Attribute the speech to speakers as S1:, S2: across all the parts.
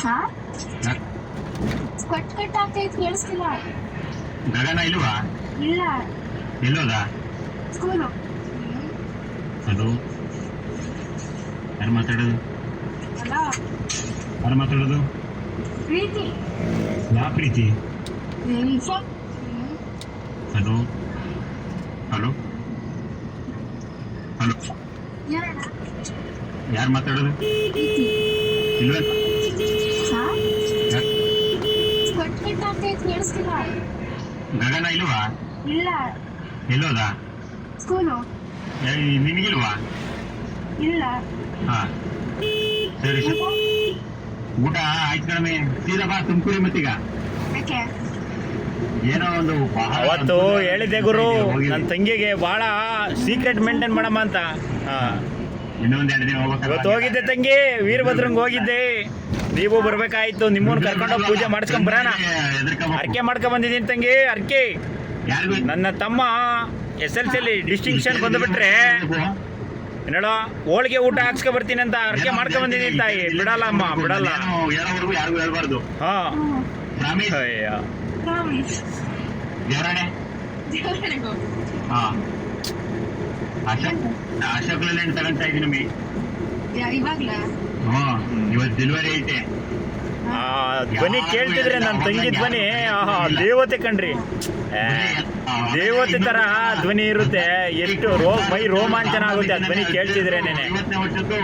S1: ಹಾ cut cut ಆಗ್ತೈತೆ ಕೇಳಿಸ್ತಿಲ್ಲ.
S2: ಗಗನ ಇಲ್ವಾ?
S1: ಇಲ್ಲ.
S2: ಎಲ್ಲೋದ?
S1: ಸ್ಕೂಲು.
S2: ಅದು ಯಾರು ಮಾತಾಡೋದು?
S1: ಅಲ್ಲ
S2: ಯಾರು ಮಾತಾಡೋದು?
S1: ಪ್ರೀತಿ.
S2: ಯಾವ ಪ್ರೀತಿ?
S1: ಫೋನ್.
S2: ಹಲೋ ಹಲೋ ಹಲೋ, ಯಾರು ಮಾತಾಡೋದು? ಇಲ್ವೇ?
S1: ಹಾ ಕಟ್ ಕಟ್ ಆಗ್ತೈತೆ ಕೇಳಿಸ್ತಿಲ್ಲ.
S2: ಗಗನ ಇಲ್ವಾ?
S1: ಇಲ್ಲ.
S2: ಎಲ್ಲೋದ?
S1: ಸ್ಕೂಲು.
S2: ನಿನಗಿಲ್ವಾ?
S1: ಇಲ್ಲ.
S2: ಹಾ ಸರಿ ಸರಿ. ಊಟ ಆಯ್ತು ಕಣಮೆ. ಸೀದಾ ಬಾ ತುಮಕೂರಿ ಮತ್ತೀಗ.
S1: ಯಾಕೆ?
S2: ಏನೋ ಒಂದು
S3: ಅವತ್ತು ಹೇಳಿದ್ದೆ ಗುರು, ನನ್ನ ತಂಗಿಗೆ ಭಾಳ ಸೀಕ್ರೆಟ್ ಮೇಂಟೈನ್ ಮಾಡಮ್ಮ ಅಂತ.
S2: ಇನ್ನೊಂದ್ 2 ದಿನ ಹೋಗ್ಬೇಕು.
S3: ಇವತ್ತು ಹೋಗಿದ್ದೆ ತಂಗಿ, ವೀರಭದ್ರಂಗೆ ಹೋಗಿದ್ದೆ. ನೀವು ಬರ್ಬೇಕಾಯ್ತು, ನಿಮ್ಮನ್ನ ಕರ್ಕೊಂಡೋಗಿ ಪೂಜೆ ಮಾಡಿಸ್ಕೊಂಡ್ ಬರೋಣ. ಅರ್ಕೆ ಮಾಡ್ಕೊಂಡ್ ಬಂದಿದ್ದೀನಿ ತಂಗಿ. ಅರ್ಕೆ ನನ್ನ ತಮ್ಮ SLC ಡಿಸ್ಟಿಂಕ್ಷನ್ ಬಂದುಬಿಟ್ರೆ ಏನೋ ಹೋಳಿಗೆ ಊಟ ಹಾಕ್ಸ್ಕೊ ಬರ್ತೀನಿ ಅಂತ ಅರ್ಕೆ ಮಾಡ್ಕೊಂಡ್ ಬಂದಿದ್ದೀನಿ ತಾಯಿ. ಬಿಡಲ್ಲ ಅಮ್ಮ, ಬಿಡಲ್ಲ.
S2: ಹೇಳೋವರೆಗೂ ಯಾರಿಗೂ ಹೇಳ್ಬಾರ್ದು.
S3: ಹಾ
S2: ಪ್ರಾಮಿಸ್.
S3: ಅಯ್ಯ
S1: ಪ್ರಾಮಿಸ್.
S2: ದೇವರಾಣೆ. ಹಾ ಅಶೋಕ್ ಲೇಲ್ಯಾಂಡ್ ತಗೊಂತಾ ಇದೀನಿ ಮೇ.
S1: ಇವಾಗ್ಲಾ?
S2: ಇವತ್ತು ಡೆಲಿವರಿ ಐತೆ.
S3: ಆ ಧ್ವನಿ ಕೇಳ್ತಿದ್ರೆ ನನ್ನ ತಂಗಿ ಧ್ವನಿ ಆಹಾ ದೇವತೆ ಕಣ್ರಿ. ದೇವತೆ ತರ ಧ್ವನಿ ಇರುತ್ತೆ. ಎಷ್ಟು ಮೈ ರೋಮಾಂಚನ ಆಗುತ್ತೆ ಆ ಧ್ವನಿ ಕೇಳ್ತಿದ್ರೇನೆ.
S2: 50ನೇ ವರ್ಷದ್ದು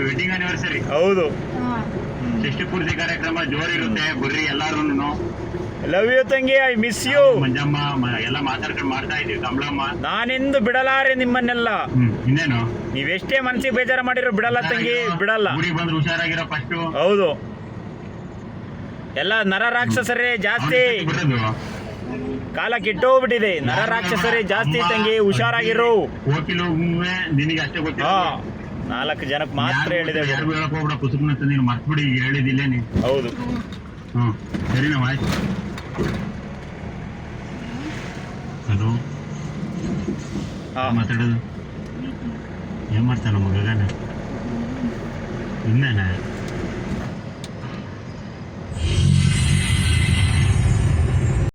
S2: ವೆಡ್ಡಿಂಗ್ ಆನಿವರ್ಸರಿ.
S3: ಹೌದು.
S2: ಷಷ್ಠಿ ಪೂರ್ತಿ ಕಾರ್ಯಕ್ರಮ ಜೋರಿರುತ್ತೆ. ಬರ್ರಿ ಎಲ್ಲಾರು.
S3: ಲವ್ ಯು ತಂಗಿ, ಐ ಮಿಸ್ ಯು.
S2: ಮಂಜಮ್ಮ ಎಲ್ಲ ಮಾತಾಡ್ಕೊಂಡು ಮಾಡ್ತಾ ಇದೀವಿ. ಕಮಲಮ್ಮ,
S3: ನಾನೆಂದು ಬಿಡಲಾರೆ ನಿಮ್ಮನ್ನೆಲ್ಲ.
S2: ಇನ್ನೇನು
S3: ನೀವೆಷ್ಟೇ ಮನಸ್ಸಿಗೆ ಬೇಜಾರು ಮಾಡಿರೋ ಬಿಡಲ್ಲ ತಂಗಿ, ಬಿಡಲ್ಲ.
S2: ಗುಡಿ ಬಂದ್ರೆ ಹುಷಾರಾಗಿರೋ ಫಸ್ಟ್.
S3: ಹೌದು. ಎಲ್ಲ ನರ ರಾಕ್ಷಸರೇ ಜಾಸ್ತಿ. ಕಾಲ ಕೆಟ್ಟೋಗ್ಬಿಟ್ಟಿದೆ. ನರ ರಾಕ್ಷಸರೇ ಜಾಸ್ತಿ ತಂಗಿ, ಹುಷಾರಾಗಿರು.
S2: ಹೋಗಿಲು ನಿನಗೆ ಅಷ್ಟೇ ಗೊತ್ತಿಲ್ಲ.
S3: 4 ಜನಕ್ಕೆ ಮಾತ್ರ ಹೇಳಿದೆ.
S2: ಹೇಳಕ್ ಹೋಗ್ಬಿಡ ಕುಸುಮ್ನ ನೀನು ಮರ್ತ್ಬಿಡಿ, ಹೇಳಿದಿಲ್ಲ ನೀ.
S3: ಹೌದು.
S2: ಸರಿ ನಾವು ಆಯ್ತು. ಹಲೋ ಮಾತಾಡೋದು. ಏನ್ ಮಾಡ್ತಾನ ಮಗನ? ಇನ್ನೇನ